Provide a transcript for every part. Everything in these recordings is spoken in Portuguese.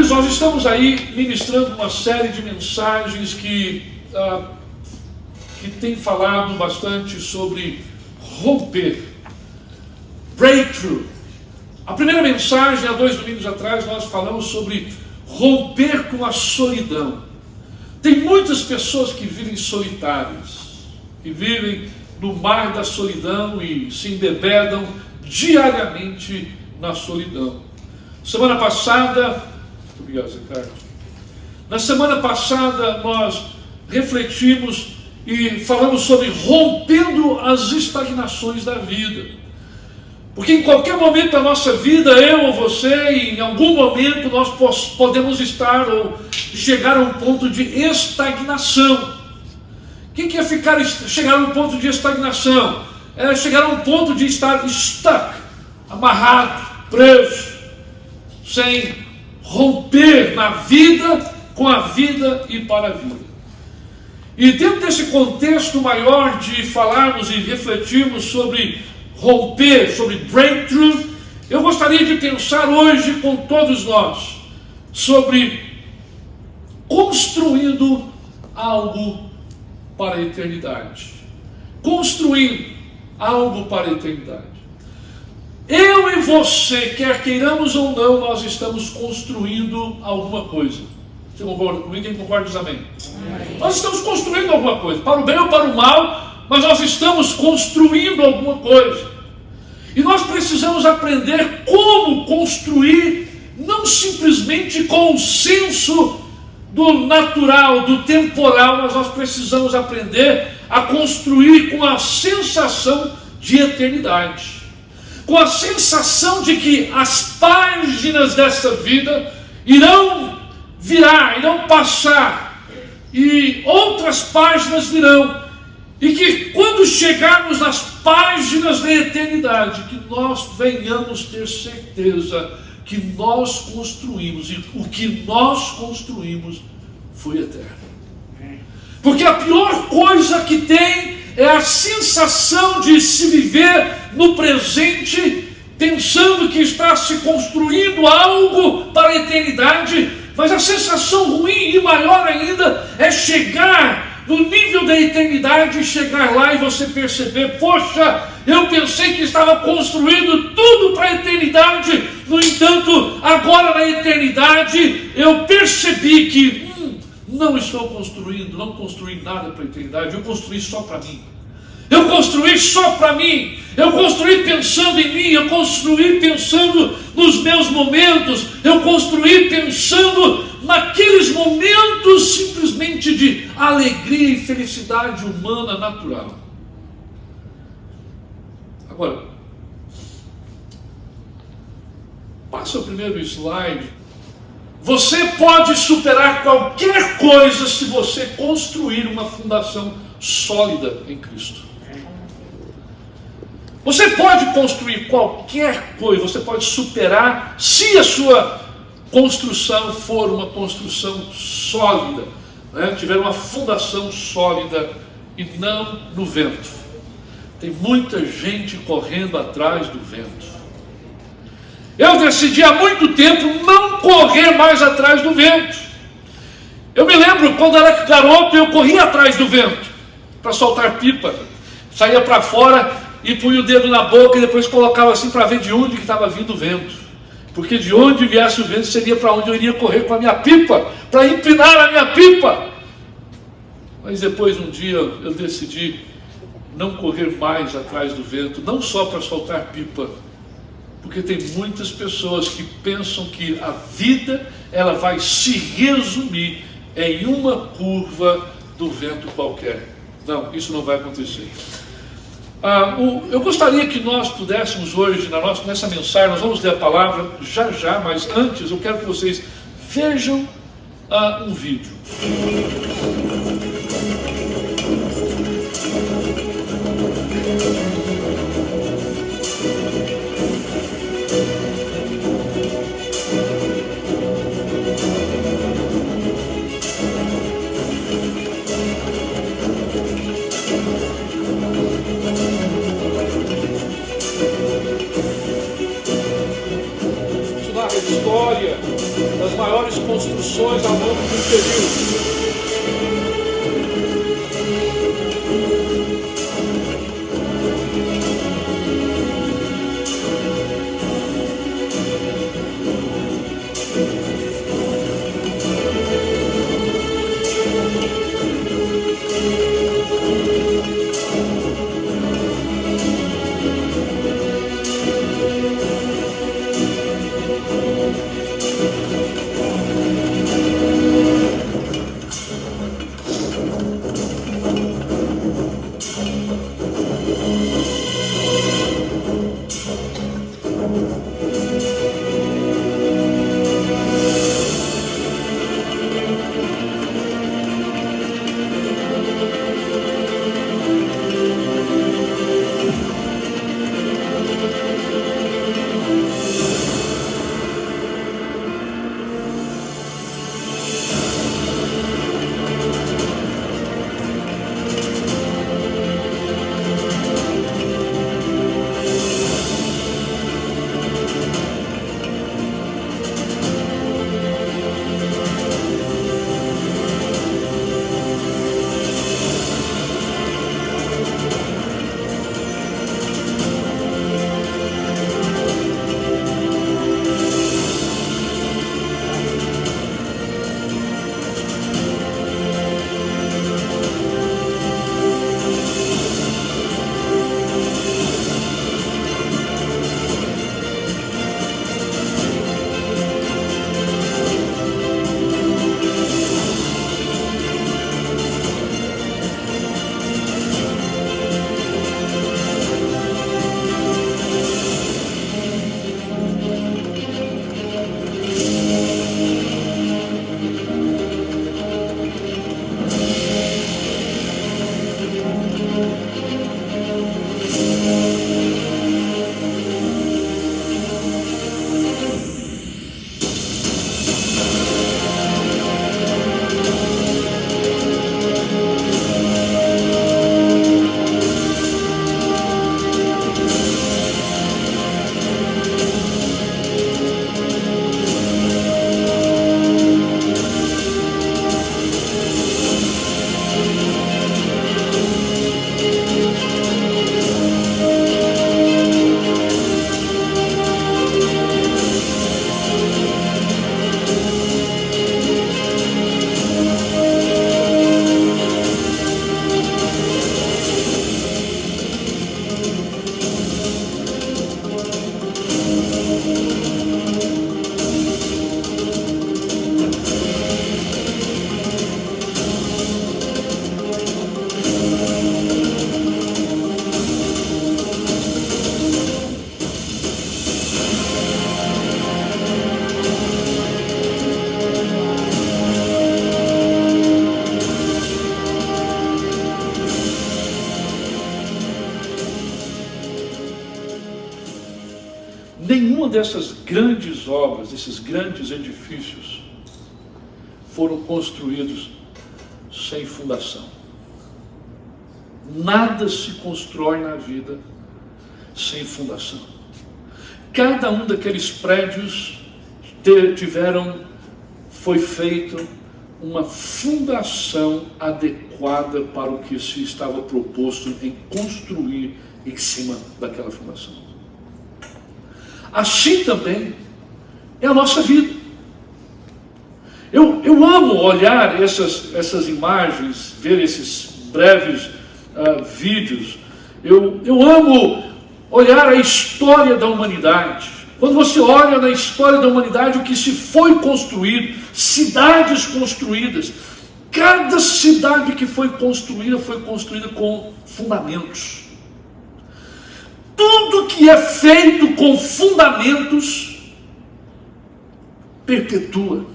Queridos, nós estamos aí ministrando uma série de mensagens que tem falado bastante sobre romper, breakthrough. A primeira mensagem, há 2 domingos atrás, nós falamos sobre romper com a solidão. Tem muitas pessoas que vivem solitárias, que vivem no mar da solidão e se embebedam diariamente na solidão. Semana passada, muito obrigado, Zé Carlos. Na semana passada nós refletimos e falamos sobre rompendo as estagnações da vida. Porque em qualquer momento da nossa vida, eu ou você, em algum momento nós podemos estar ou chegar a um ponto de estagnação. O que é chegar a um ponto de estagnação? É chegar a um ponto de estar stuck, amarrado, preso, sem romper na vida, com a vida e para a vida. E dentro desse contexto maior de falarmos e refletirmos sobre romper, sobre breakthrough, eu gostaria de pensar hoje com todos nós sobre construindo algo para a eternidade. Construindo algo para a eternidade. Eu e você, quer queiramos ou não, nós estamos construindo alguma coisa. Você concorda comigo? Quem concorda diz amém. Amém. Nós estamos construindo alguma coisa, para o bem ou para o mal, mas nós estamos construindo alguma coisa. E nós precisamos aprender como construir, não simplesmente com o senso do natural, do temporal, mas nós precisamos aprender a construir com a sensação de eternidade. Com a sensação de que as páginas dessa vida irão virar, irão passar, e outras páginas virão, e que quando chegarmos nas páginas da eternidade, que nós venhamos ter certeza que nós construímos, e o que nós construímos foi eterno. Porque a pior coisa que tem é a sensação de se viver no presente, pensando que está se construindo algo para a eternidade, mas a sensação ruim e maior ainda é chegar no nível da eternidade e chegar lá e você perceber, poxa, eu pensei que estava construindo tudo para a eternidade, no entanto, agora na eternidade eu percebi que não estou construindo, não construí nada para a eternidade, eu construí só para mim. Eu construí só para mim, eu construí pensando em mim, eu construí pensando nos meus momentos, eu construí pensando naqueles momentos simplesmente de alegria e felicidade humana natural. Agora, passa o primeiro slide. Você pode superar qualquer coisa se você construir uma fundação sólida em Cristo. Você pode construir qualquer coisa, você pode superar se a sua construção for uma construção sólida, né? Tiver uma fundação sólida e não no vento. Tem muita gente correndo atrás do vento. Eu decidi há muito tempo não correr mais atrás do vento. Eu me lembro, quando era garoto, eu corria atrás do vento para soltar pipa. Saía para fora e punha o dedo na boca e depois colocava assim para ver de onde que estava vindo o vento. Porque de onde viesse o vento seria para onde eu iria correr com a minha pipa, para empinar a minha pipa. Mas depois, um dia, eu decidi não correr mais atrás do vento, não só para soltar pipa, porque tem muitas pessoas que pensam que a vida ela vai se resumir em uma curva do vento qualquer. Não, isso não vai acontecer. Eu gostaria que nós pudéssemos hoje, nessa mensagem, nós vamos ler a palavra já, mas antes eu quero que vocês vejam um vídeo. História das maiores construções ao longo do período. Nenhuma dessas grandes obras, esses grandes edifícios, foram construídos sem fundação. Nada se constrói na vida sem fundação. Cada um daqueles prédios foi feito uma fundação adequada para o que se estava proposto em construir em cima daquela fundação. Assim também é a nossa vida. Eu amo olhar essas imagens, ver esses breves vídeos. Eu amo olhar a história da humanidade. Quando você olha na história da humanidade, o que se foi construído, cidades construídas, cada cidade que foi construída com fundamentos. Tudo que é feito com fundamentos perpetua,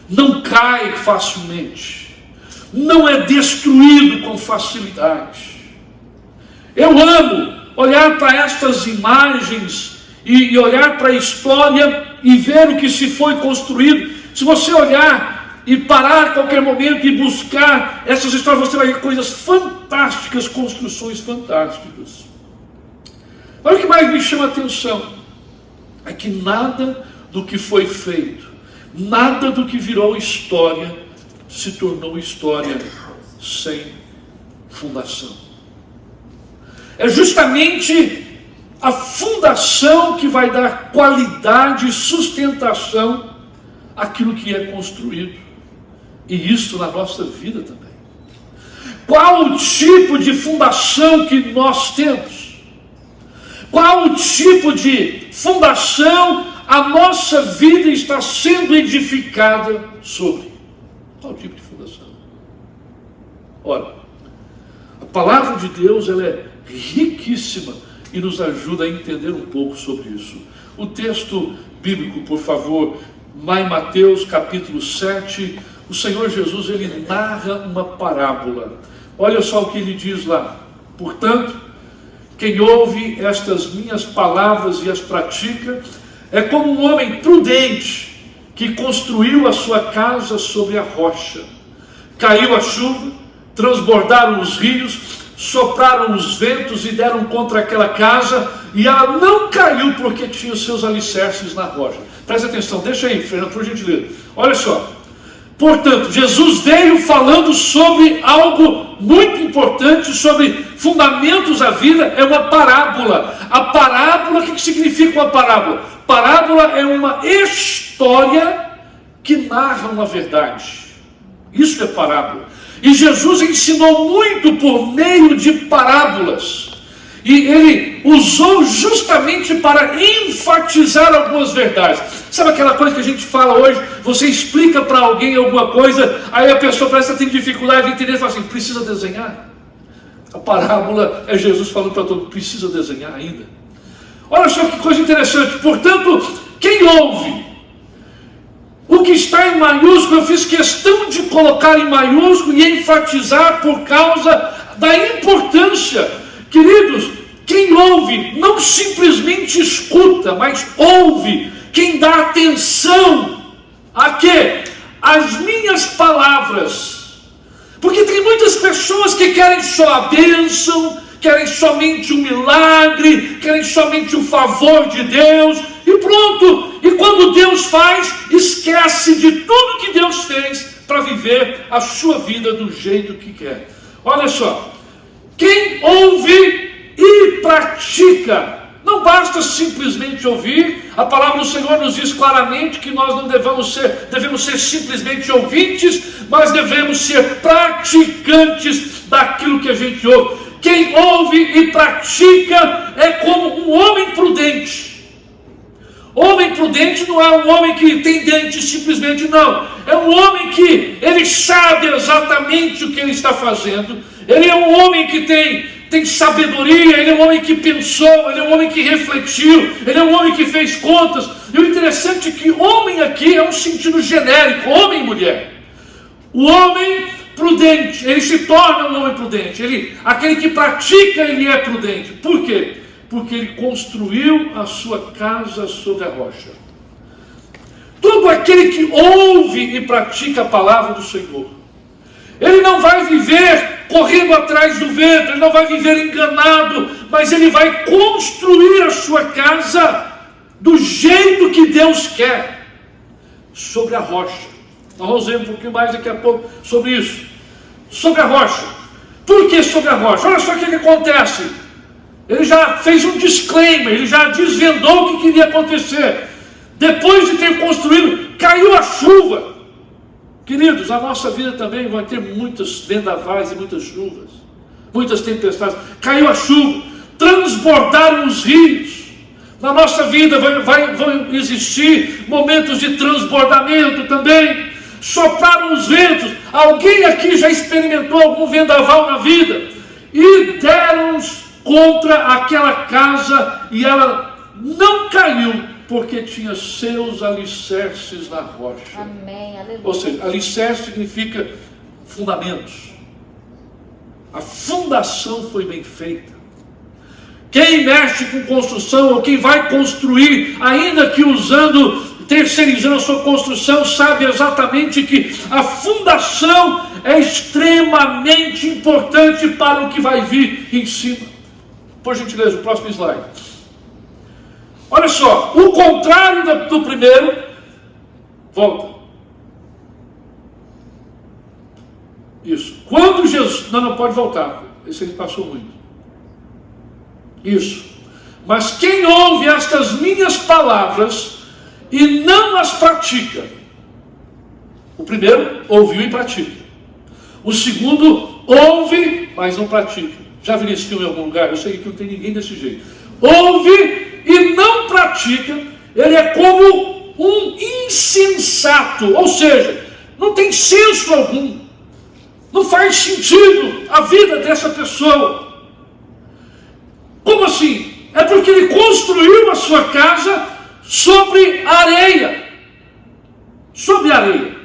não cai facilmente, não é destruído com facilidade. Eu amo olhar para estas imagens e olhar para a história e ver o que se foi construído. Se você olhar e parar a qualquer momento e buscar essas histórias, você vai ver coisas fantásticas, construções fantásticas. Olha o que mais me chama a atenção, é que nada do que foi feito, nada do que virou história se tornou história sem fundação. É justamente a fundação que vai dar qualidade e sustentação àquilo que é construído. E isso na nossa vida também. Qual o tipo de fundação que nós temos? Qual o tipo de fundação a nossa vida está sendo edificada sobre? Qual o tipo de fundação? Ora, a palavra de Deus, ela é riquíssima e nos ajuda a entender um pouco sobre isso. O texto bíblico, por favor, lá em Mateus capítulo 7, o Senhor Jesus, ele narra uma parábola. Olha só o que ele diz lá. Portanto, quem ouve estas minhas palavras e as pratica, é como um homem prudente, que construiu a sua casa sobre a rocha. Caiu a chuva, transbordaram os rios, sopraram os ventos e deram contra aquela casa, e ela não caiu porque tinha os seus alicerces na rocha. Presta atenção, deixa aí, Fernando, por gentileza. Olha só. Portanto, Jesus veio falando sobre algo muito importante, sobre fundamentos da vida. É uma parábola. A parábola, o que significa uma parábola? Parábola é uma história que narra uma verdade. Isso é parábola. E Jesus ensinou muito por meio de parábolas. E ele usou justamente para enfatizar algumas verdades. Sabe aquela coisa que a gente fala hoje? Você explica para alguém alguma coisa, aí a pessoa parece que tem dificuldade de entender e fala assim, precisa desenhar? A parábola é Jesus falando para todo mundo, precisa desenhar ainda? Olha só que coisa interessante. Portanto, quem ouve o que está em maiúsculo, eu fiz questão de colocar em maiúsculo e enfatizar por causa da importância. Queridos, quem ouve não simplesmente escuta, mas ouve. Quem dá atenção a quê? As minhas palavras. Porque tem muitas pessoas que querem só a bênção, querem somente um milagre, querem somente o favor de Deus, e pronto. E quando Deus faz, esquece de tudo que Deus fez para viver a sua vida do jeito que quer. Olha só. Quem ouve e pratica, não basta simplesmente ouvir. A palavra do Senhor nos diz claramente que nós não devemos ser simplesmente ouvintes, mas devemos ser praticantes daquilo que a gente ouve. Quem ouve e pratica é como um homem prudente. Homem prudente não é um homem que tem dentes simplesmente, não. É um homem que ele sabe exatamente o que ele está fazendo. Ele é um homem que tem sabedoria, ele é um homem que pensou, ele é um homem que refletiu, ele é um homem que fez contas. E o interessante é que homem aqui é um sentido genérico, homem e mulher. O homem prudente, ele se torna um homem prudente. Aquele que pratica, ele é prudente. Por quê? Porque ele construiu a sua casa sobre a rocha. Todo aquele que ouve e pratica a palavra do Senhor, ele não vai viver correndo atrás do vento, ele não vai viver enganado, mas ele vai construir a sua casa do jeito que Deus quer, sobre a rocha. Nós vamos ver um pouquinho mais daqui a pouco sobre isso. Sobre a rocha. Por que sobre a rocha? Olha só o que acontece. Ele já fez um disclaimer, ele já desvendou o que queria acontecer. Depois de ter construído, caiu a chuva. Queridos, a nossa vida também vai ter muitos vendavais e muitas chuvas, muitas tempestades. Caiu a chuva, transbordaram os rios. Na nossa vida vão existir momentos de transbordamento também. Sopraram os ventos. Alguém aqui já experimentou algum vendaval na vida? E deram-nos contra aquela casa e ela não caiu, porque tinha seus alicerces na rocha. Amém, aleluia. Ou seja, alicerce significa fundamentos. A fundação foi bem feita. Quem mexe com construção, ou quem vai construir, ainda que terceirizando a sua construção, sabe exatamente que a fundação é extremamente importante para o que vai vir em cima. Por gentileza, o próximo slide. Olha só, o contrário do primeiro, volta. Isso. Quando Jesus... Não pode voltar. Esse ele passou muito. Isso. Mas quem ouve estas minhas palavras e não as pratica. O primeiro, ouviu e pratica. O segundo, ouve, mas não pratica. Já viu esse filme em algum lugar? Eu sei que não tem ninguém desse jeito. Ouve e não pratica. Ele é como um insensato. Ou seja, não tem senso algum. Não faz sentido a vida dessa pessoa. Como assim? É porque ele construiu a sua casa sobre areia. Sobre areia.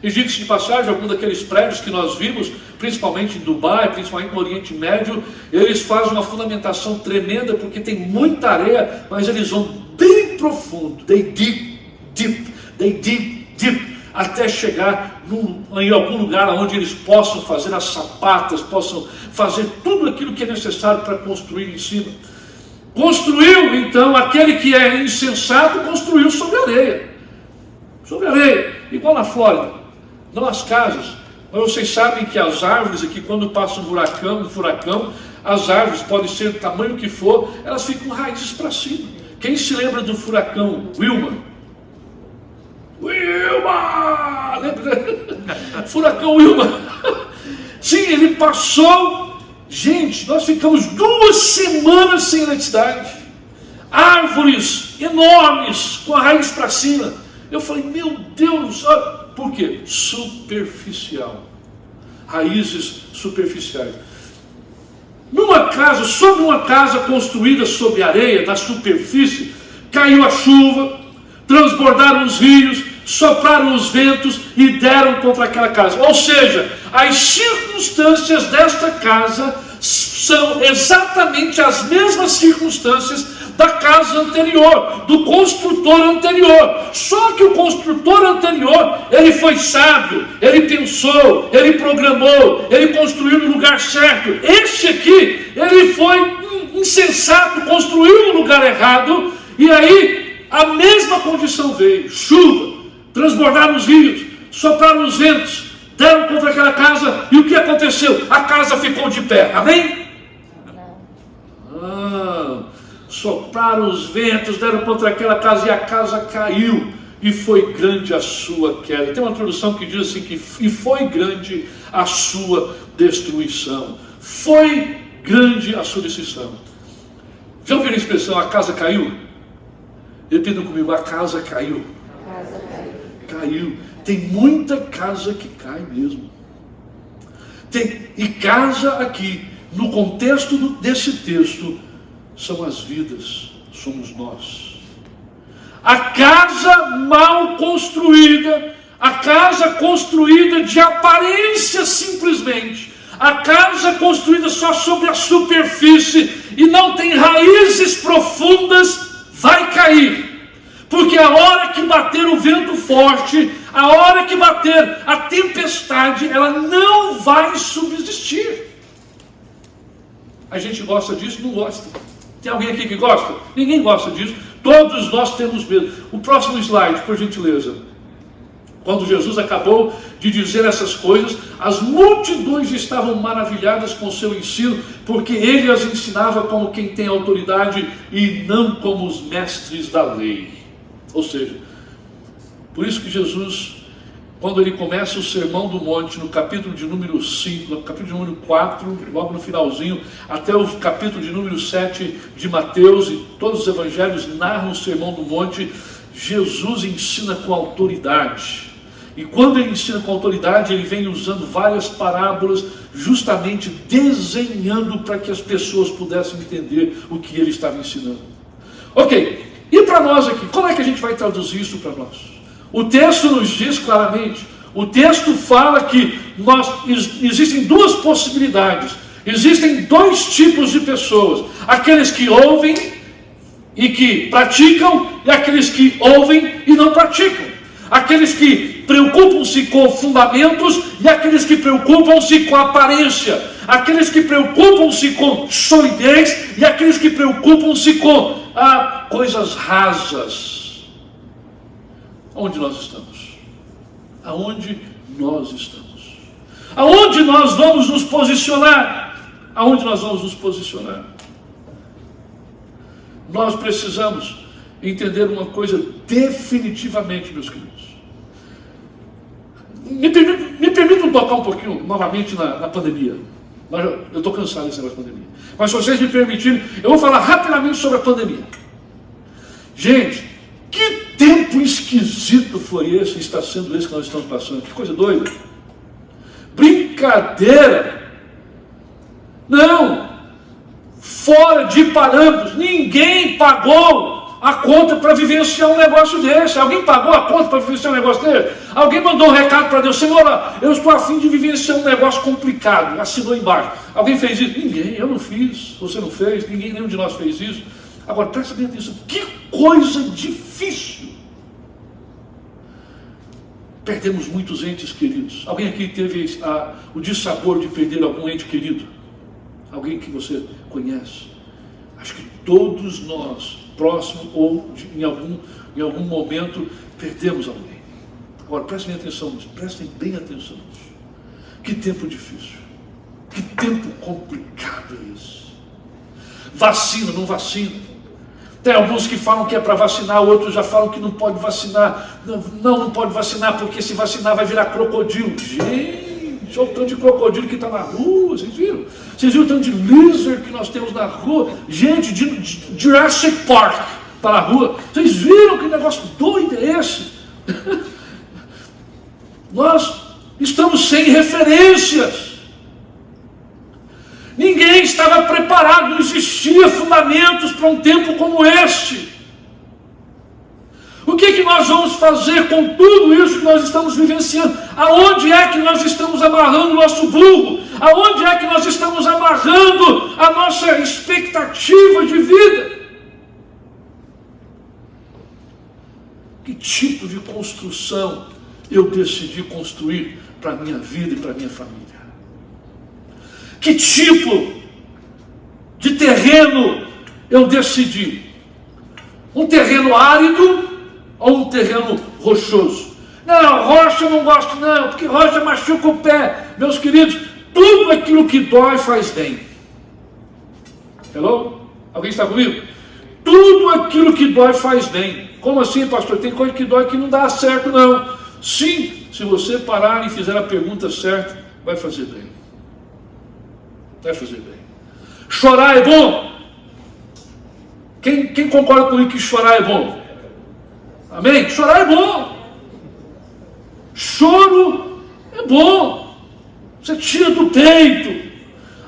E diga-se de passagem, alguns daqueles prédios que nós vimos, principalmente em Dubai, principalmente no Oriente Médio, eles fazem uma fundamentação tremenda, porque tem muita areia, mas eles vão bem profundo. They dig deep, até chegar em algum lugar onde eles possam fazer as sapatas, possam fazer tudo aquilo que é necessário para construir em cima. Construiu, então, aquele que é insensato, construiu sobre areia. Sobre areia, igual na Flórida. Não as casas, mas vocês sabem que as árvores aqui, quando passa um furacão, as árvores podem ser do tamanho que for, elas ficam raízes para cima. Quem se lembra do furacão Wilma? Lembra? Furacão Wilma. Sim, ele passou. Gente, nós ficamos 2 semanas sem eletricidade. Árvores enormes, com a raiz para cima. Eu falei, meu Deus, por quê? Superficial. Raízes superficiais. Sobre uma casa construída sobre areia, na superfície, caiu a chuva, transbordaram os rios, sopraram os ventos e deram contra aquela casa. Ou seja, as circunstâncias desta casa são exatamente as mesmas circunstâncias da casa anterior, do construtor anterior. Só que o construtor anterior, ele foi sábio, ele pensou, ele programou, ele construiu no lugar certo. Este aqui, ele foi insensato, construiu no lugar errado, e aí a mesma condição veio: chuva, transbordaram os rios, sopraram os ventos, deram contra aquela casa, e o que aconteceu? A casa ficou de pé. Amém? Sopraram os ventos, deram contra aquela casa, e a casa caiu, e foi grande a sua queda. Tem uma tradução que diz assim, e foi grande a sua destruição. Foi grande a sua destruição. Já ouviram a expressão, a casa caiu? Repitam comigo, a casa caiu. A casa caiu. Caiu. Tem muita casa que cai mesmo. E casa aqui, no contexto desse texto, são as vidas, somos nós. A casa mal construída, a casa construída de aparência simplesmente, a casa construída só sobre a superfície e não tem raízes profundas, vai cair. Porque a hora que bater o vento forte, a hora que bater a tempestade, ela não vai subsistir. A gente gosta disso? Não gosta. Tem alguém aqui que gosta? Ninguém gosta disso. Todos nós temos medo. O próximo slide, por gentileza. Quando Jesus acabou de dizer essas coisas, as multidões estavam maravilhadas com o seu ensino, porque ele as ensinava como quem tem autoridade e não como os mestres da lei. Ou seja, por isso que Jesus, quando ele começa o Sermão do Monte, no capítulo de número 5, no capítulo de número 4, logo no finalzinho, até o capítulo de número 7 de Mateus, e todos os evangelhos narram o Sermão do Monte, Jesus ensina com autoridade. E quando ele ensina com autoridade, ele vem usando várias parábolas, justamente desenhando para que as pessoas pudessem entender o que ele estava ensinando. Ok, e para nós aqui, como é que a gente vai traduzir isso para nós? O texto nos diz claramente, o texto fala que existem 2 possibilidades, existem 2 tipos de pessoas: aqueles que ouvem e que praticam, e aqueles que ouvem e não praticam, aqueles que preocupam-se com fundamentos e aqueles que preocupam-se com aparência, aqueles que preocupam-se com solidez e aqueles que preocupam-se com coisas rasas, onde nós estamos? Aonde nós estamos? Aonde nós vamos nos posicionar? Aonde nós vamos nos posicionar? Nós precisamos entender uma coisa definitivamente, meus queridos. Me permitam tocar um pouquinho novamente na pandemia. Eu estou cansado desse negócio de pandemia. Mas se vocês me permitirem, eu vou falar rapidamente sobre a pandemia. Gente, que tempo esquisito foi esse, está sendo esse que nós estamos passando. Que coisa doida. Brincadeira. Não. Fora de parâmetros. Ninguém pagou a conta para vivenciar um negócio desse. Alguém pagou a conta para vivenciar um negócio desse? Alguém mandou um recado para Deus: Senhor, eu estou a fim de vivenciar um negócio complicado. Assinou embaixo. Alguém fez isso? Ninguém. Eu não fiz. Você não fez. Ninguém, nenhum de nós fez isso. Agora, presta bem atenção. Que coisa difícil. Perdemos muitos entes queridos. Alguém aqui teve o dissabor de perder algum ente querido? Alguém que você conhece? Acho que todos nós, próximo ou em algum momento, perdemos alguém. Agora, prestem atenção nisso. Prestem bem atenção nisso. Que tempo difícil. Que tempo complicado é esse. Vacina, não vacina. Tem alguns que falam que é para vacinar, outros já falam que não pode vacinar. Não pode vacinar, porque se vacinar vai virar crocodilo. Gente, olha o tanto de crocodilo que está na rua, vocês viram? Vocês viram o tanto de lizard que nós temos na rua? Gente, de Jurassic Park está na rua. Vocês viram que negócio doido é esse? Nós estamos sem referências. Ninguém estava preparado, não existia fundamentos para um tempo como este. O que nós vamos fazer com tudo isso que nós estamos vivenciando? Aonde é que nós estamos amarrando o nosso burro? Aonde é que nós estamos amarrando a nossa expectativa de vida? Que tipo de construção eu decidi construir para a minha vida e para a minha família? Que tipo de terreno eu decidi? Um terreno árido ou um terreno rochoso? Não, rocha eu não gosto não, porque rocha machuca o pé. Meus queridos, tudo aquilo que dói faz bem. Hello? Alguém está comigo? Tudo aquilo que dói faz bem. Como assim, pastor? Tem coisa que dói que não dá certo não. Sim, se você parar e fizer a pergunta certa, vai fazer bem. Vai fazer bem. Chorar é bom? Quem concorda comigo que chorar é bom? Amém? Chorar é bom. Choro é bom. Você tira do peito.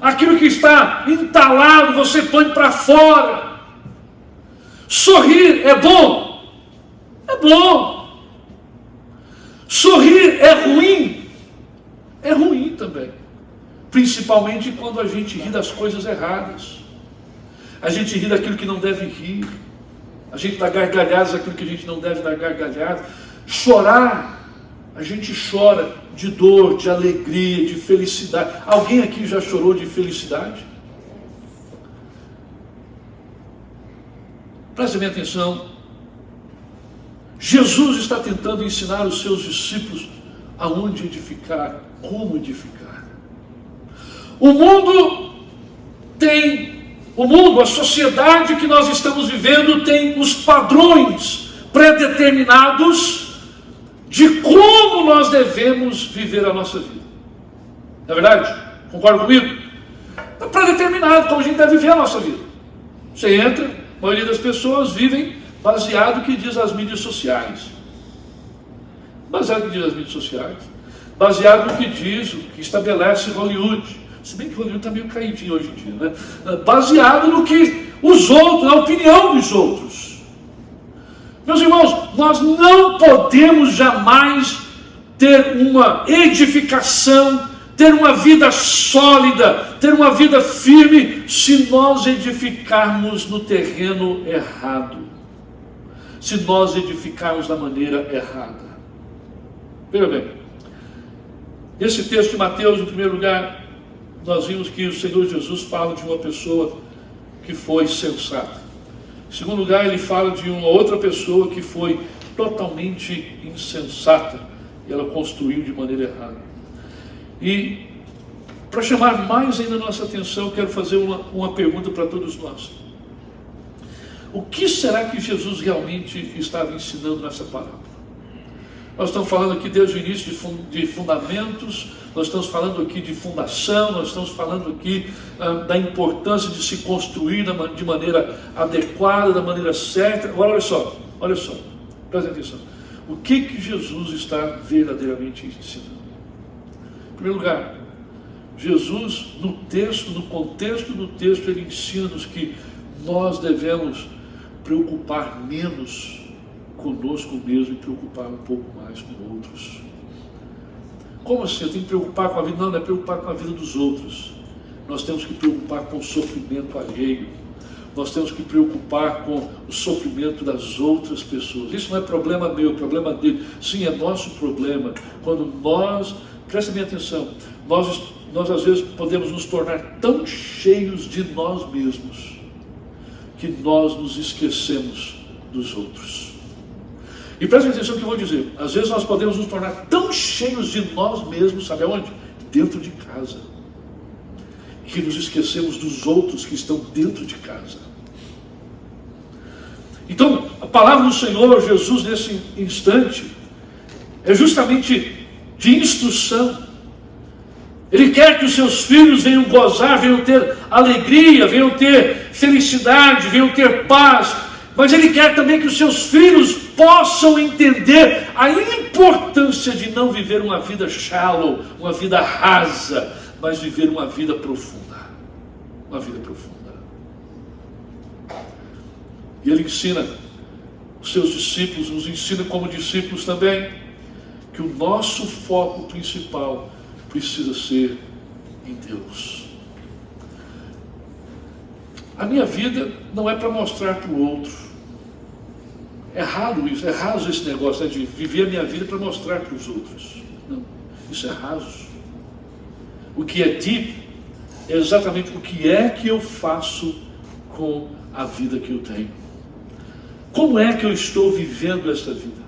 Aquilo que está entalado, você põe para fora. Sorrir é bom? É bom. Sorrir é ruim? É ruim também. Principalmente quando a gente ri das coisas erradas. A gente ri daquilo que não deve rir. A gente dá gargalhadas daquilo que a gente não deve dar gargalhadas. Chorar, a gente chora de dor, de alegria, de felicidade. Alguém aqui já chorou de felicidade? Preste bem atenção. Jesus está tentando ensinar os seus discípulos aonde edificar, como edificar. O mundo, a sociedade que nós estamos vivendo tem os padrões pré-determinados de como nós devemos viver a nossa vida. Não é verdade? Concorda comigo? É pré-determinado como a gente deve viver a nossa vida. Você entra, a maioria das pessoas vivem baseado no que diz as mídias sociais. Baseado no que diz as mídias sociais. Baseado no que diz, o que estabelece Hollywood. Se bem que o Hollywood está meio caidinho hoje em dia, né? Baseado no que os outros, na opinião dos outros. Meus irmãos, nós não podemos jamais ter uma edificação, ter uma vida sólida, ter uma vida firme, se nós edificarmos no terreno errado. Se nós edificarmos da maneira errada. Veja bem, esse texto de Mateus, em primeiro lugar, nós vimos que o Senhor Jesus fala de uma pessoa que foi sensata. Em segundo lugar, ele fala de uma outra pessoa que foi totalmente insensata e ela construiu de maneira errada. E para chamar mais ainda a nossa atenção, eu quero fazer uma pergunta para todos nós. O que será que Jesus realmente estava ensinando nessa parábola? Nós estamos falando aqui desde o início de fundamentos, nós estamos falando aqui de fundação, nós estamos falando aqui da importância de se construir de maneira adequada, da maneira certa. Agora olha só, presta atenção. O que Jesus está verdadeiramente ensinando? Em primeiro lugar, Jesus, no contexto do texto, ele ensina-nos que nós devemos preocupar menos conosco mesmo e preocupar um pouco mais com outros. Como assim? Eu tenho que preocupar com a vida? Não é preocupar com a vida dos outros. Nós temos que preocupar com o sofrimento alheio. Nós temos que preocupar com o sofrimento das outras pessoas. Isso não é problema meu, é problema dele. Sim, é nosso problema. Quando nós, presta bem atenção, nós às vezes podemos nos tornar tão cheios de nós mesmos que nós nos esquecemos dos outros. E presta atenção no que eu vou dizer. Às vezes nós podemos nos tornar tão cheios de nós mesmos, sabe aonde? Dentro de casa. Que nos esquecemos dos outros que estão dentro de casa. Então, a palavra do Senhor Jesus nesse instante é justamente de instrução. Ele quer que os seus filhos venham gozar, venham ter alegria, venham ter felicidade, venham ter paz. Mas Ele quer também que os seus filhos possam entender a importância de não viver uma vida shallow, uma vida rasa, mas viver uma vida profunda. Uma vida profunda. E Ele ensina os seus discípulos, nos ensina como discípulos também, que o nosso foco principal precisa ser em Deus. A minha vida não é para mostrar para o outro. É raro isso, é raso esse negócio, né, de viver a minha vida para mostrar para os outros. Não, isso é raso. O que é deep é exatamente o que é que eu faço com a vida que eu tenho. Como é que eu estou vivendo esta vida?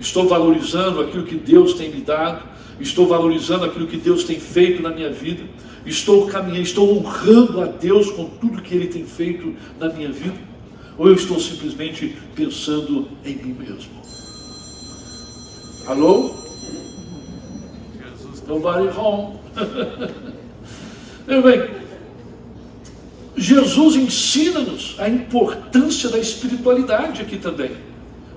Estou valorizando aquilo que Deus tem me dado? Estou valorizando aquilo que Deus tem feito na minha vida? Estou caminhando, estou honrando a Deus com tudo que Ele tem feito na minha vida? Ou eu estou simplesmente pensando em mim mesmo? Alô? Nobody home. Meu bem, Jesus ensina-nos a importância da espiritualidade aqui também.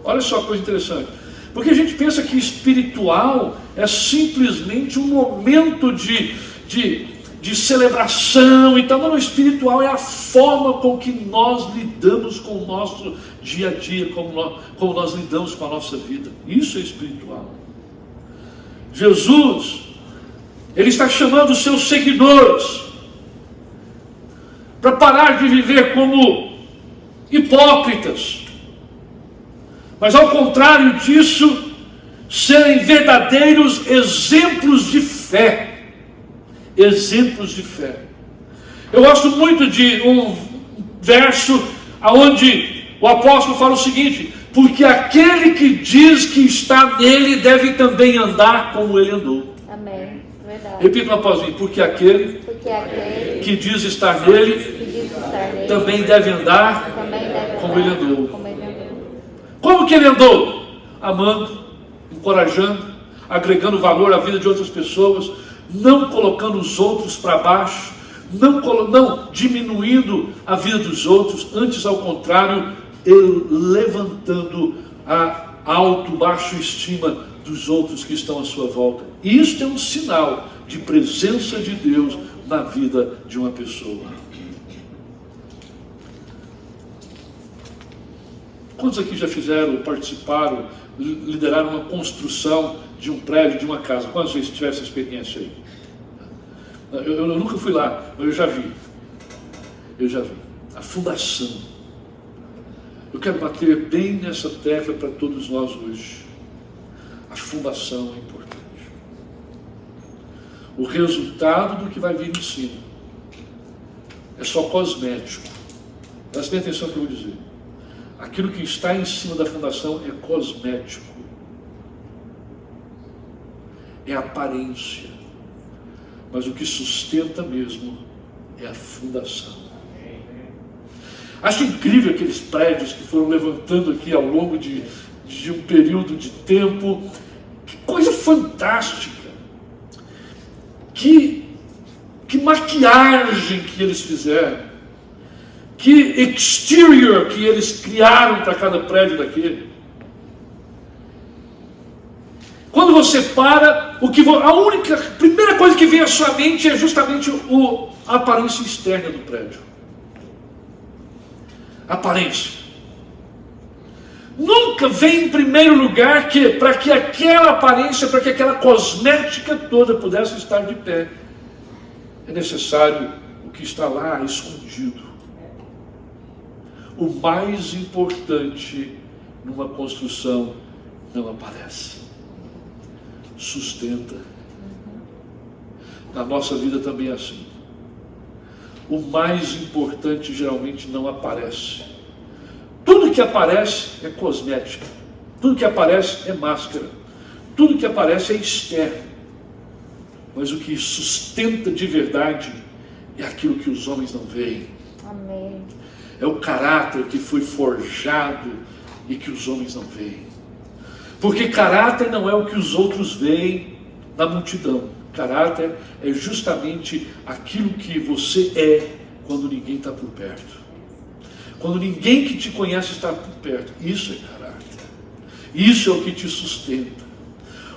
Olha só que coisa interessante. Porque a gente pensa que espiritual é simplesmente um momento de celebração e tal. Não, espiritual é a forma com que nós lidamos com o nosso dia a dia, como nós lidamos com a nossa vida. Isso é espiritual. Jesus, Ele está chamando os seus seguidores para parar de viver como hipócritas, mas ao contrário disso, serem verdadeiros exemplos de fé. Exemplos de fé. Eu gosto muito de um verso onde o apóstolo fala o seguinte: porque aquele que diz que está nele deve também andar como ele andou. Amém. Verdade. Repita após mim: porque aquele que diz estar nele também deve andar como ele andou. Como que ele andou? Amando, encorajando, agregando valor à vida de outras pessoas, não colocando os outros para baixo, não diminuindo a vida dos outros, antes ao contrário, levantando a baixa estima dos outros que estão à sua volta. E isso é um sinal de presença de Deus na vida de uma pessoa. Quantos aqui já fizeram, participaram, lideraram uma construção de um prédio, de uma casa? Quantos já tiveram essa experiência aí? Eu nunca fui lá, mas eu já vi. A fundação. Eu quero bater bem nessa tecla para todos nós hoje. A fundação é importante. O resultado do que vai vir em cima é só cosmético. Preste bem atenção no que eu vou dizer. Aquilo que está em cima da fundação é cosmético. É aparência. Mas o que sustenta mesmo é a fundação. Acho incrível aqueles prédios que foram levantando aqui ao longo de um período de tempo. Que coisa fantástica. Que maquiagem que eles fizeram. Que exterior que eles criaram para cada prédio daquele. Quando você para, a primeira coisa que vem à sua mente é justamente a aparência externa do prédio. Aparência. Nunca vem em primeiro lugar que para que aquela aparência, para que aquela cosmética toda pudesse estar de pé, é necessário o que está lá escondido. O mais importante numa construção não aparece. Sustenta. Na nossa vida também é assim. O mais importante geralmente não aparece. Tudo que aparece é cosmética. Tudo que aparece é máscara. Tudo que aparece é externo. Mas o que sustenta de verdade é aquilo que os homens não veem. Amém. É o caráter que foi forjado e que os homens não veem. Porque caráter não é o que os outros veem na multidão. Caráter é justamente aquilo que você é quando ninguém está por perto. Quando ninguém que te conhece está por perto. Isso é caráter. Isso é o que te sustenta.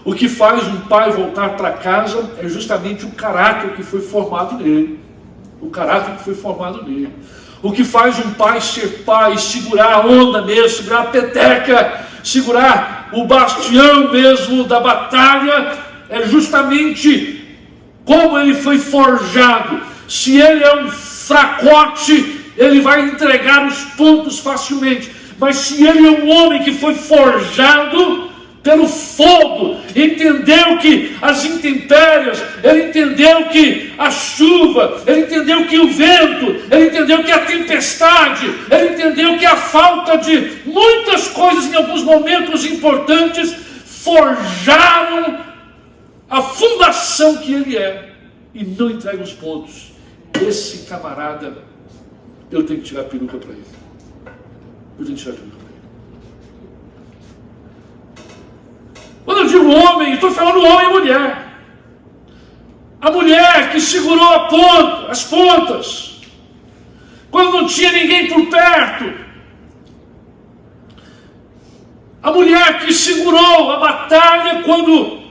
O que faz um pai voltar para casa é justamente o caráter que foi formado nele. O caráter que foi formado nele. O que faz um pai ser pai, segurar a onda mesmo, segurar a peteca, segurar o bastião mesmo da batalha, é justamente como ele foi forjado. Se ele é um fracote, ele vai entregar os pontos facilmente. Mas se ele é um homem que foi forjado pelo fogo, entendeu que as intempéries, ele entendeu que a chuva, ele entendeu que o vento, ele entendeu que a tempestade, ele entendeu que a falta de muitas coisas em alguns momentos importantes forjaram a fundação que ele é e não entrega os pontos. Esse camarada, eu tenho que tirar a peruca para ele. Eu tenho que tirar a peruca. Quando eu digo homem, estou falando homem e mulher. A mulher que segurou as pontas, quando não tinha ninguém por perto. A mulher que segurou a batalha quando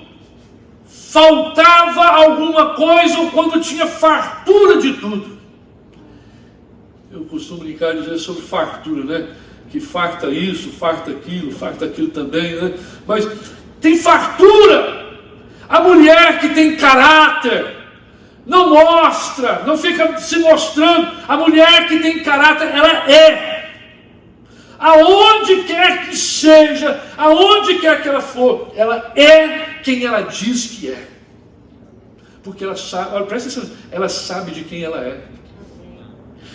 faltava alguma coisa ou quando tinha fartura de tudo. Eu costumo brincar e dizer sobre fartura, né? Que farta isso, farta aquilo também, né? Mas tem fartura. A mulher que tem caráter, não mostra, não fica se mostrando. A mulher que tem caráter, ela é. Aonde quer que seja, aonde quer que ela for, ela é quem ela diz que é. Porque ela sabe, olha, presta atenção, ela sabe de quem ela é.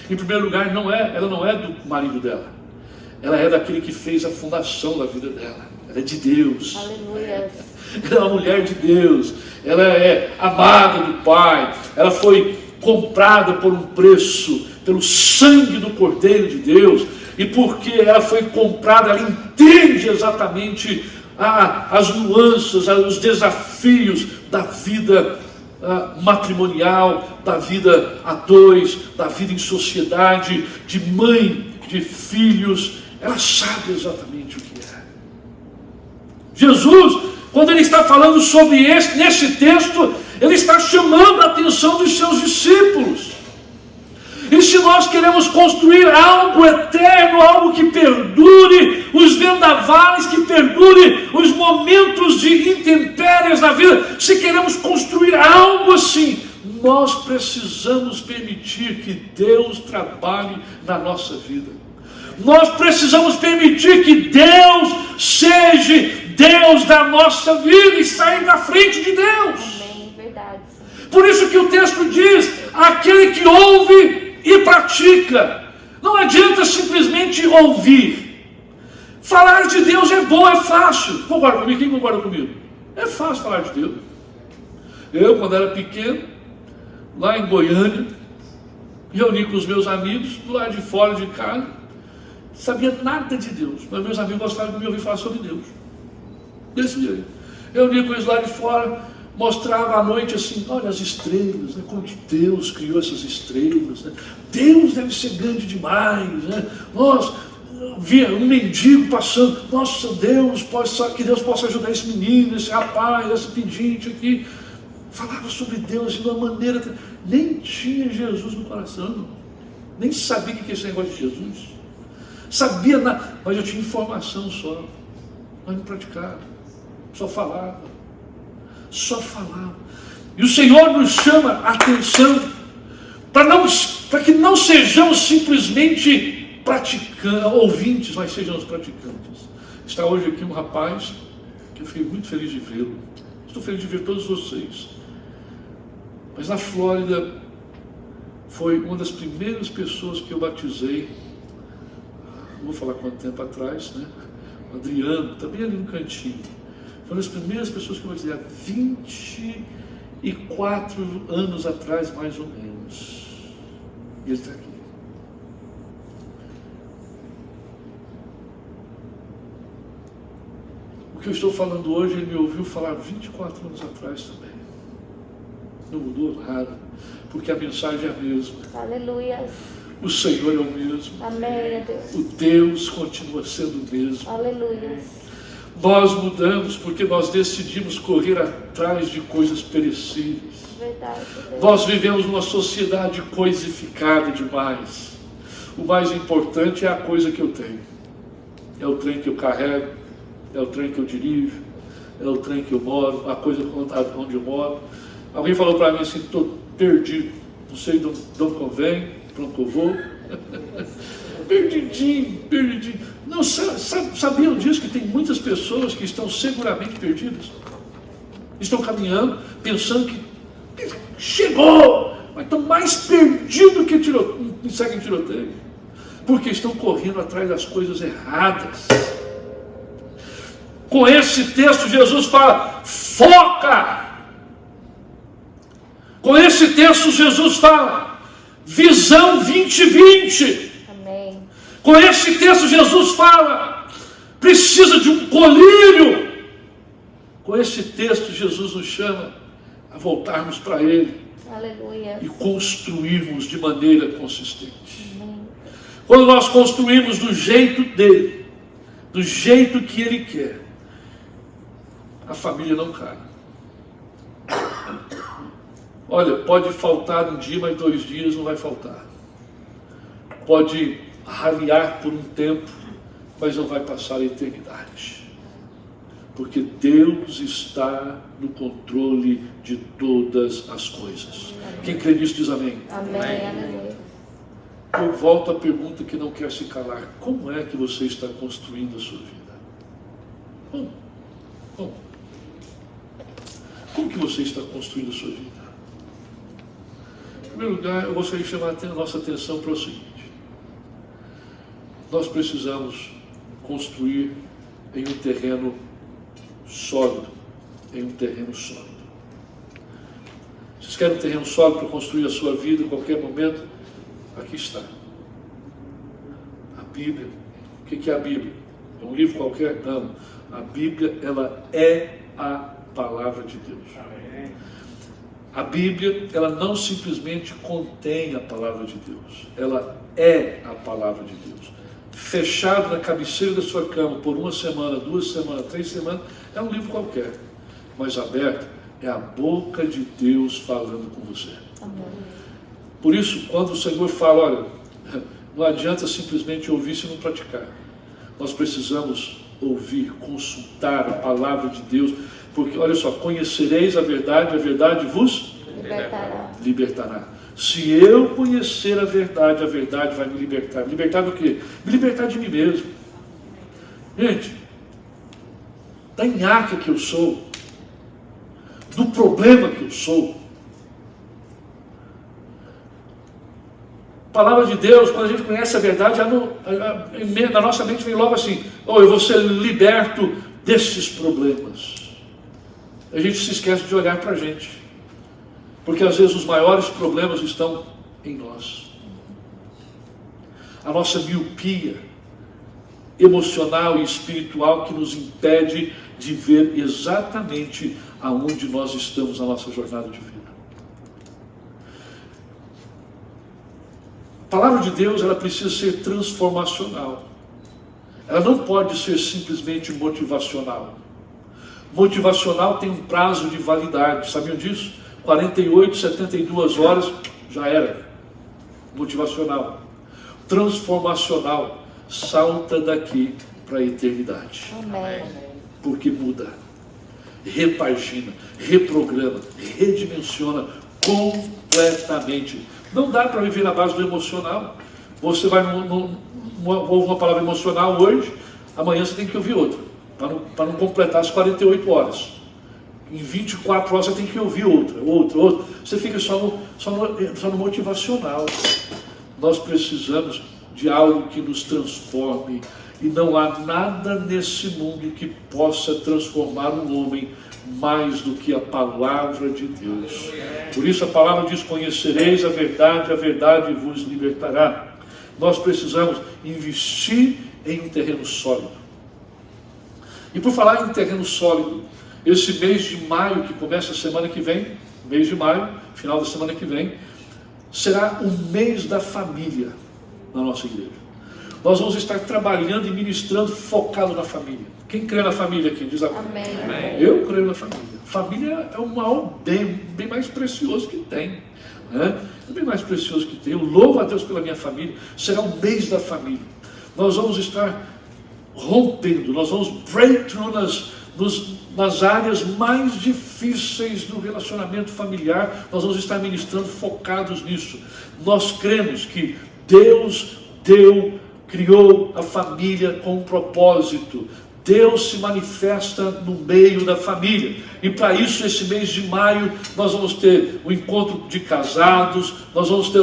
Em primeiro lugar, ela não é do marido dela. Ela é daquele que fez a fundação da vida dela. Ela é de Deus. Aleluia. Ela é uma mulher de Deus. Ela é amada do Pai. Ela foi comprada por um preço, pelo sangue do Cordeiro de Deus. E porque ela foi comprada, ela entende exatamente as nuances, os desafios da vida matrimonial, da vida a dois, da vida em sociedade, de mãe, de filhos. Ela sabe exatamente o que é. Jesus, quando ele está falando sobre nesse texto, ele está chamando a atenção dos seus discípulos. E se nós queremos construir algo eterno, algo que perdure os vendavais, que perdure os momentos de intempéries na vida, se queremos construir algo assim, nós precisamos permitir que Deus trabalhe na nossa vida. Nós precisamos permitir que Deus seja Deus da nossa vida e sair da frente de Deus. Amém, verdade. Por isso que o texto diz, aquele que ouve e pratica. Não adianta simplesmente ouvir. Falar de Deus é bom, é fácil. Concorda comigo? Quem concorda comigo? É fácil falar de Deus. Eu, quando era pequeno, lá em Goiânia, reuni com os meus amigos, do lado de fora de casa, sabia nada de Deus, mas meus amigos gostavam de me ouvir falar sobre Deus. Desse jeito. Reuni com eles lá de fora, mostrava à noite assim, olha as estrelas, né? Como que Deus criou essas estrelas, né? Deus deve ser grande demais, né? Nossa, via um mendigo passando, nossa Deus, que Deus possa ajudar esse menino, esse rapaz, esse pedinte aqui. Falava sobre Deus de uma maneira, nem tinha Jesus no coração, nem sabia o que é esse negócio de Jesus, sabia nada, mas eu tinha informação só, mas não praticava, só falava. E o Senhor nos chama a atenção para que não sejamos simplesmente ouvintes, mas sejamos praticantes. Está hoje aqui um rapaz que eu fiquei muito feliz de vê-lo. Estou feliz de ver todos vocês. Mas na Flórida foi uma das primeiras pessoas que eu batizei. Não vou falar quanto tempo atrás, né? O Adriano, também ali no cantinho. Foi uma das primeiras pessoas que eu batizei há 24 anos atrás, mais ou menos. E ele está aqui. O que eu estou falando hoje, ele me ouviu falar 24 anos atrás também. Não mudou nada, porque a mensagem é a mesma. Aleluia. O Senhor é o mesmo. Amém, Deus. O Deus continua sendo o mesmo. Aleluia. Nós mudamos porque nós decidimos correr atrás de coisas perecíveis. Verdade, Deus. Nós vivemos numa sociedade coisificada demais. O mais importante é a coisa que eu tenho. É o trem que eu carrego, é o trem que eu dirijo, é o trem que eu moro, a coisa onde eu moro. Alguém falou para mim assim, estou perdido, não sei de onde convém, para onde eu vou. Perdidinho. Não, sabiam disso que tem muitas pessoas que estão seguramente perdidas? Estão caminhando, pensando que chegou, mas estão mais perdidos que seguem tiroteio. Porque estão correndo atrás das coisas erradas. Com esse texto, Jesus fala, foca! Com esse texto, Jesus fala, visão 2020. Amém. Com esse texto, Jesus fala, precisa de um colírio. Com esse texto, Jesus nos chama a voltarmos para Ele. Aleluia. E construirmos de maneira consistente. Amém. Quando nós construímos do jeito dele, do jeito que Ele quer, a família não cai. Olha, pode faltar um dia, mas 2 dias não vai faltar. Pode raliar por um tempo, mas não vai passar a eternidade. Porque Deus está no controle de todas as coisas. Quem crê nisso diz amém. Amém. Aleluia. Eu volto à pergunta que não quer se calar. Como é que você está construindo a sua vida? Como que você está construindo a sua vida? Em primeiro lugar, eu gostaria de chamar a nossa atenção para o seguinte. Nós precisamos construir em um terreno sólido. Vocês querem um terreno sólido para construir a sua vida em qualquer momento? Aqui está. A Bíblia. O que é a Bíblia? É um livro qualquer? Não. A Bíblia, ela é a palavra de Deus. A Bíblia, ela não simplesmente contém a palavra de Deus. Ela é a palavra de Deus. Fechado na cabeceira da sua cama por 1 semana, 2 semanas, 3 semanas, é um livro qualquer. Mas aberto, é a boca de Deus falando com você. Amém. Por isso, quando o Senhor fala, olha, não adianta simplesmente ouvir se não praticar. Nós precisamos ouvir, consultar a palavra de Deus, porque, olha só, conhecereis a verdade vos libertará. Se eu conhecer a verdade vai me libertar. Me libertar do quê? Me libertar de mim mesmo. Gente, da nhaca que eu sou, do problema que eu sou. A palavra de Deus, quando a gente conhece a verdade, na nossa mente vem logo assim: oh, eu vou ser liberto desses problemas. A gente se esquece de olhar para a gente, porque às vezes os maiores problemas estão em nós. A nossa miopia emocional e espiritual que nos impede de ver exatamente aonde nós estamos na nossa jornada de vida. A palavra de Deus, ela precisa ser transformacional. Ela não pode ser simplesmente motivacional. Motivacional tem um prazo de validade, sabiam disso? 48, 72 horas, já era. Motivacional. Transformacional, salta daqui para a eternidade. Amém. Porque muda, repagina, reprograma, redimensiona completamente. Não dá para viver na base do emocional. Você vai ouve uma palavra emocional hoje, amanhã você tem que ouvir outra, para não completar as 48 horas. Em 24 horas você tem que ouvir outra. Você fica só no motivacional. Nós precisamos de algo que nos transforme. E não há nada nesse mundo que possa transformar um homem mais do que a palavra de Deus. Por isso a palavra diz: conhecereis a verdade vos libertará. Nós precisamos investir em um terreno sólido. E por falar em terreno sólido, esse mês de maio, que começa a semana que vem, mês de maio, final da semana que vem, será o mês da família na nossa igreja. Nós vamos estar trabalhando e ministrando focado na família. Quem crê na família aqui? Diz Amém. Amém. Eu creio na família. Família é o maior bem mais precioso que tem. Né? É bem mais precioso que tem. Eu louvo a Deus pela minha família. Será o mês da família. Nós vamos estar rompendo, nós vamos breakthrough nas áreas mais difíceis do relacionamento familiar. Nós vamos estar ministrando focados nisso. Nós cremos que Deus criou a família com um propósito. Deus se manifesta no meio da família. E para isso, esse mês de maio, nós vamos ter o encontro de casados, nós vamos ter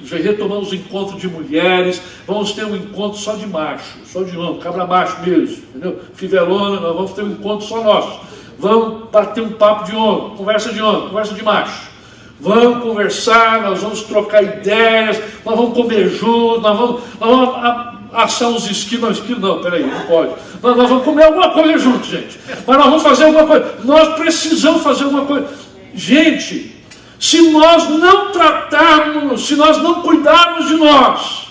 já retomamos o encontro de mulheres, vamos ter um encontro só de macho, só de homem, cabra macho mesmo, entendeu? Fivelona, nós vamos ter um encontro só nosso. Vamos bater um papo de homem, conversa de macho. Vamos conversar, nós vamos trocar ideias, nós vamos comer juntos, nós vamos assar uns esquilos, não, peraí, não pode. Nós vamos comer alguma coisa juntos, gente. Mas nós vamos fazer alguma coisa. Nós precisamos fazer alguma coisa. Gente, se nós não tratarmos, se nós não cuidarmos de nós,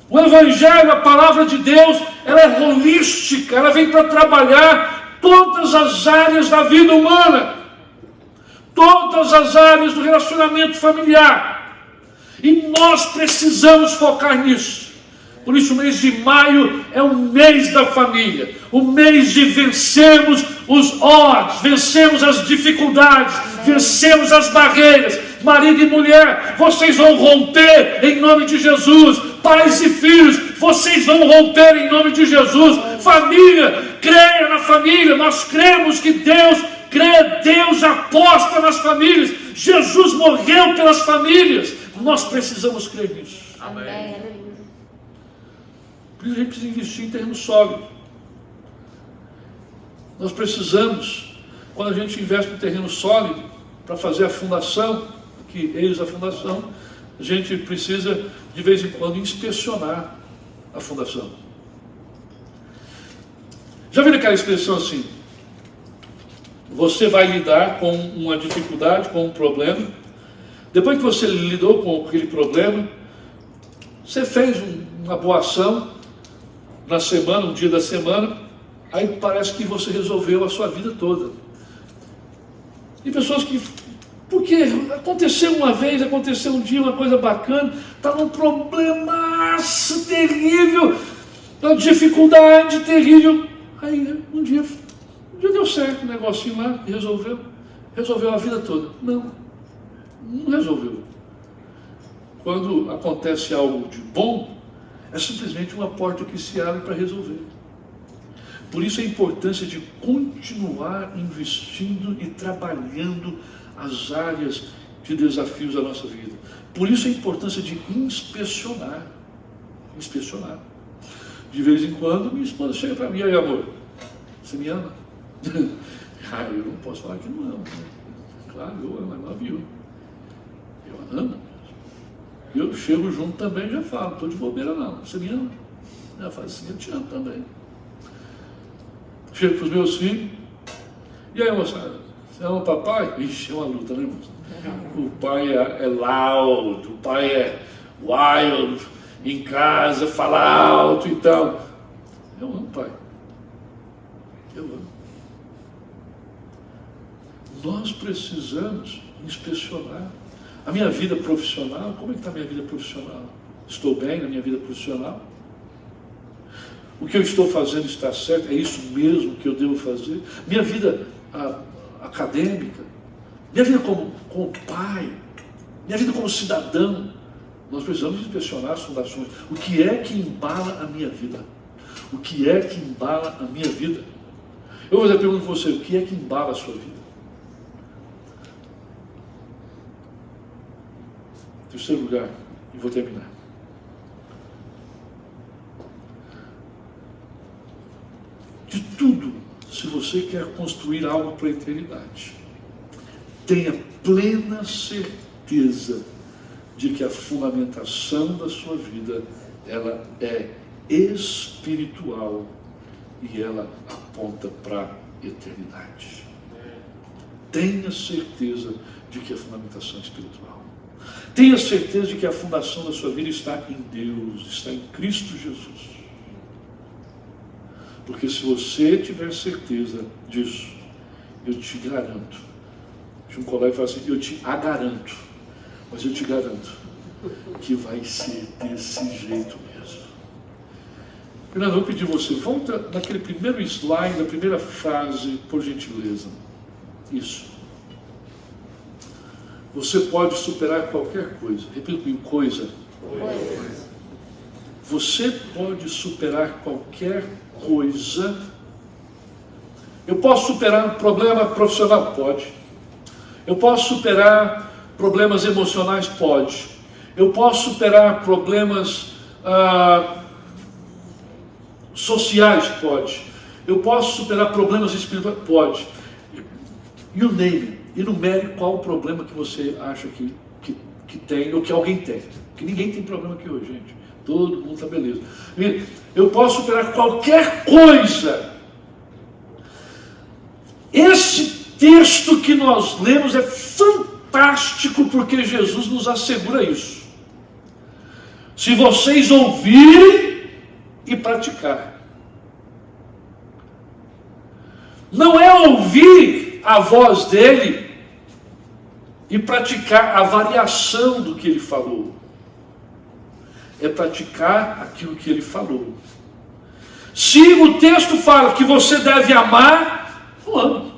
o Evangelho, a palavra de Deus, ela é holística, ela vem para trabalhar todas as áreas da vida humana, todas as áreas do relacionamento familiar. E nós precisamos focar nisso. Por isso o mês de maio é o mês da família, o mês de vencermos os odds, vencemos as dificuldades, vencemos as barreiras. Marido e mulher, vocês vão romper em nome de Jesus. Pais e filhos, vocês vão romper em nome de Jesus. Família, creia na família. Nós cremos que Deus aposta nas famílias. Jesus morreu pelas famílias. Nós precisamos crer nisso. Amém. Por isso a gente precisa investir em terreno sólido. Nós precisamos, quando a gente investe em terreno sólido, para fazer a fundação, que eis a fundação, a gente precisa de vez em quando inspecionar a fundação. Já viram aquela expressão assim? Você vai lidar com uma dificuldade, com um problema. Depois que você lidou com aquele problema, você fez uma boa ação na semana, um dia da semana, aí parece que você resolveu a sua vida toda. E pessoas que, porque aconteceu uma vez, aconteceu um dia, uma coisa bacana, está num problemaço terrível, uma dificuldade terrível, aí um dia deu certo o negocinho lá, e resolveu a vida toda. Não resolveu. Quando acontece algo de bom, é simplesmente uma porta que se abre para resolver. Por isso a importância de continuar investindo e trabalhando as áreas de desafios da nossa vida. Por isso a importância de inspecionar. Inspecionar. De vez em quando, minha esposa chega para mim: e aí, amor, você me ama? Eu não posso falar que não amo. Claro, eu amo, I love you. Eu amo. Eu chego junto também e já falo: estou de bobeira não, você me ama? Ela fala assim: eu te amo também. Chego para os meus filhos: e aí, moçada, você ama o papai? Ixi, é uma luta, né, moça? O pai é loud, o pai é wild, em casa, fala alto e tal. Eu amo, pai. Eu amo. Nós precisamos inspecionar a minha vida profissional. Como é que está a minha vida profissional? Estou bem na minha vida profissional? O que eu estou fazendo está certo? É isso mesmo que eu devo fazer? Minha vida acadêmica, minha vida como pai, minha vida como cidadão. Nós precisamos inspecionar as fundações. O que é que embala a minha vida? O que é que embala a minha vida? Eu vou fazer a pergunta para você: o que é que embala a sua vida? Terceiro lugar, e vou terminar. De tudo, se você quer construir algo para a eternidade, tenha plena certeza de que a fundamentação da sua vida, ela é espiritual e ela aponta para a eternidade. Tenha certeza de que a fundamentação é espiritual. Tenha certeza de que a fundação da sua vida está em Deus, está em Cristo Jesus. Porque se você tiver certeza disso, eu te garanto. Tinha um colega que fala assim: eu te agaranto, mas eu te garanto que vai ser desse jeito mesmo. Fernando, eu vou pedir você, volta naquele primeiro slide, na primeira frase, por gentileza. Isso. Você pode superar qualquer coisa. Repita comigo: coisa. Você pode superar qualquer coisa. Eu posso superar um problema profissional? Pode. Eu posso superar problemas emocionais? Pode. Eu posso superar problemas sociais? Pode. Eu posso superar problemas espirituais? Pode. You name it. Enumere qual o problema que você acha que tem, ou que alguém tem. Que ninguém tem problema aqui hoje, gente. Todo mundo está beleza. Eu posso superar qualquer coisa. Esse texto que nós lemos é fantástico, porque Jesus nos assegura isso. Se vocês ouvirem e praticar. Não é ouvir a voz dele e praticar a variação do que ele falou. É praticar aquilo que ele falou. Se o texto fala que você deve amar, ame.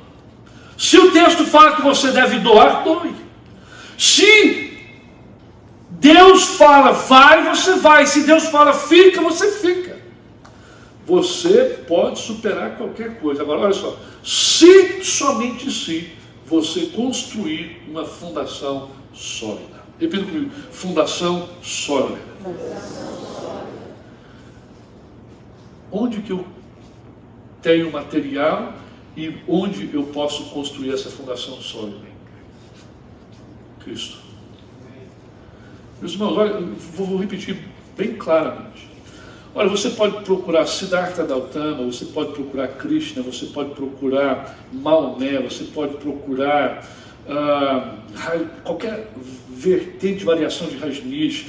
Se o texto fala que você deve doar, doe. Se Deus fala vai, você vai. Se Deus fala fica, você fica. Você pode superar qualquer coisa. Agora, olha só. Se, somente se, você construir uma fundação sólida. Repita comigo: fundação sólida. Onde que eu tenho material e onde eu posso construir essa fundação sólida? Cristo. Meus irmãos, olha, vou repetir bem claramente. Olha, você pode procurar Siddhartha Gautama, você pode procurar Krishna, você pode procurar Maomé, você pode procurar qualquer vertente, variação de Rajneesh.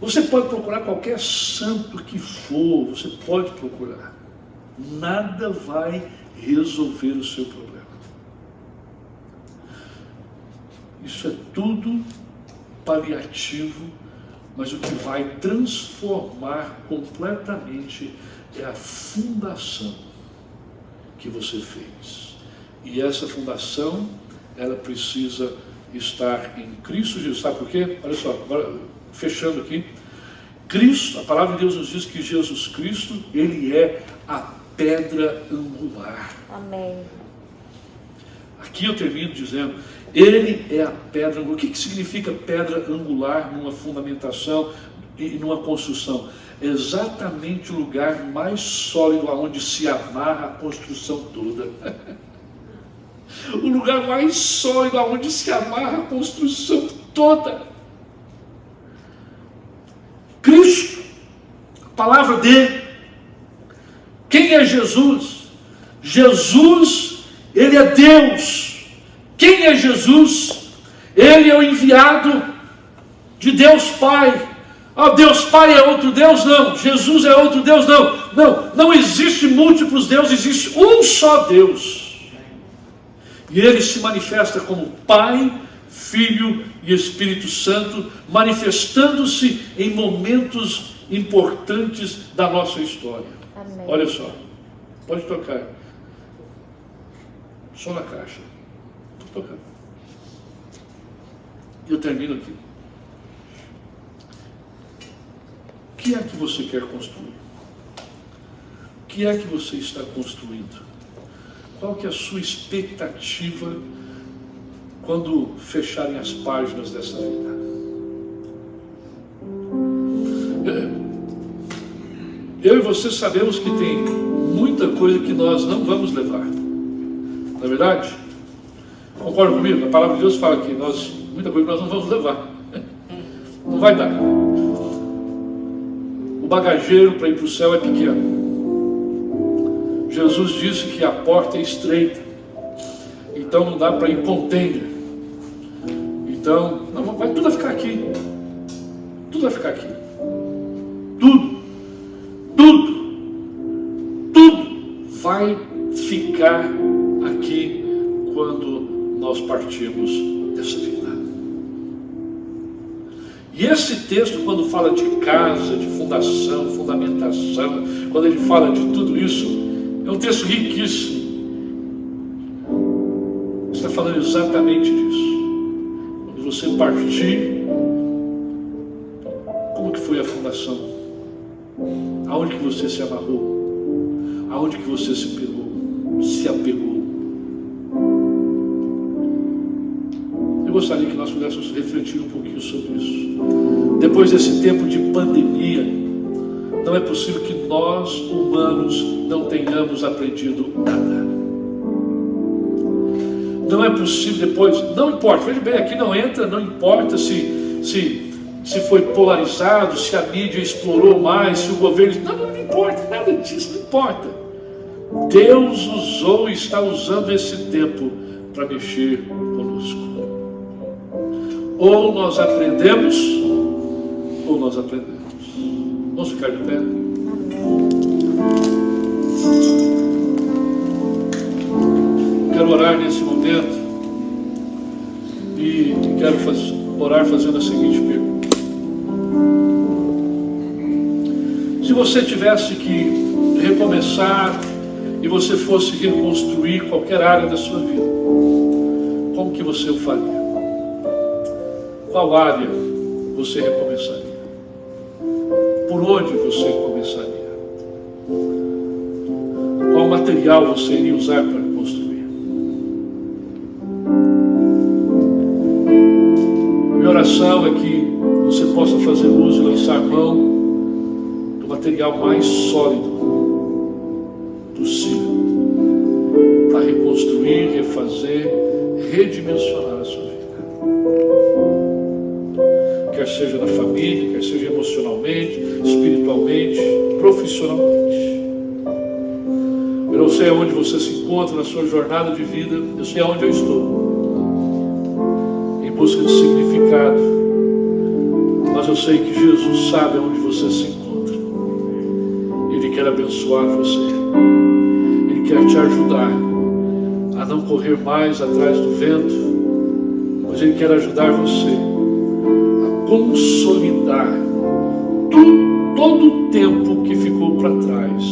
Você pode procurar qualquer santo que for, você pode procurar. Nada vai resolver o seu problema. Isso é tudo paliativo, mas o que vai transformar completamente é a fundação que você fez. E essa fundação, ela precisa estar em Cristo Jesus. Sabe por quê? Olha só, agora fechando aqui. Cristo, a palavra de Deus nos diz que Jesus Cristo, ele é a pedra angular. Amém. Aqui eu termino dizendo, ele é a pedra angular. O que significa pedra angular numa fundamentação e numa construção? É exatamente o lugar mais sólido aonde se amarra a construção toda. O lugar mais sólido aonde se amarra a construção toda. Cristo, a palavra dele. Quem é Jesus? Jesus, ele é Deus. Quem é Jesus? Ele é o enviado de Deus Pai. Deus Pai é outro Deus? Não. Jesus é outro Deus? Não. Não existe múltiplos deuses, existe um só Deus. E ele se manifesta como Pai, Filho e Espírito Santo, manifestando-se em momentos importantes da nossa história. Amém. Olha só, pode tocar. Só na caixa. Estou tocando. Eu termino aqui. O que é que você quer construir? O que é que você está construindo? Qual que é a sua expectativa quando fecharem as páginas dessa vida? Eu e você sabemos que tem muita coisa que nós não vamos levar. Não é verdade? Concorda comigo? A palavra de Deus fala que muita coisa nós não vamos levar. Não vai dar. O bagageiro para ir para o céu é pequeno. Jesus disse que a porta é estreita. Então não dá para ir container. Então, vai tudo ficar aqui. Tudo vai ficar aqui. Tudo vai ficar aqui quando nós partirmos dessa vida. E esse texto, quando fala de casa, de fundação, fundamentação, quando ele fala de tudo isso, é um texto riquíssimo. Está falando exatamente disso. Quando você partir, como que foi a fundação? Aonde que você se amarrou? Aonde que você se apegou? Eu gostaria que nós pudéssemos refletir um pouquinho sobre isso. Depois desse tempo de pandemia, não é possível que nós, humanos, não tenhamos aprendido nada. Não é possível depois, não importa, veja bem, aqui não importa se foi polarizado, se a mídia explorou mais, se o governo... Não importa, nada disso, não importa. Deus usou e está usando esse tempo para mexer conosco. Ou nós aprendemos, ou nós aprendemos. Vamos ficar de pé? Quero orar nesse momento e quero orar fazendo a seguinte pergunta. Se você tivesse que recomeçar e você fosse reconstruir qualquer área da sua vida, como que você o faria? Qual área você recomeçaria? Por onde você começaria? Qual material você iria usar para construir? Minha oração é que você possa fazer uso e lançar mão do material mais sólido possível para reconstruir, refazer, redimensionar a sua vida. Quer seja na família, quer seja emocionalmente, espiritualmente, profissionalmente. Eu não sei aonde você se encontra na sua jornada de vida, eu sei aonde eu estou, em busca de significado, mas eu sei que Jesus sabe aonde você se encontra. Ele quer abençoar você, Ele quer te ajudar a não correr mais atrás do vento, mas Ele quer ajudar você consolidar todo o tempo que ficou para trás.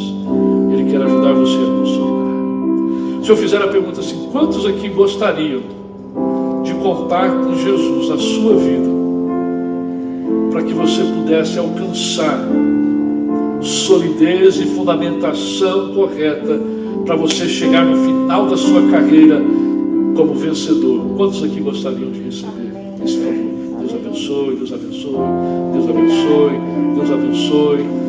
Ele quer ajudar você a consolidar. Se eu fizer a pergunta assim, quantos aqui gostariam de contar com Jesus a sua vida para que você pudesse alcançar solidez e fundamentação correta para você chegar no final da sua carreira como vencedor. Quantos aqui gostariam de receber esse favor? Deus abençoe, Deus abençoe, Deus abençoe, Deus abençoe.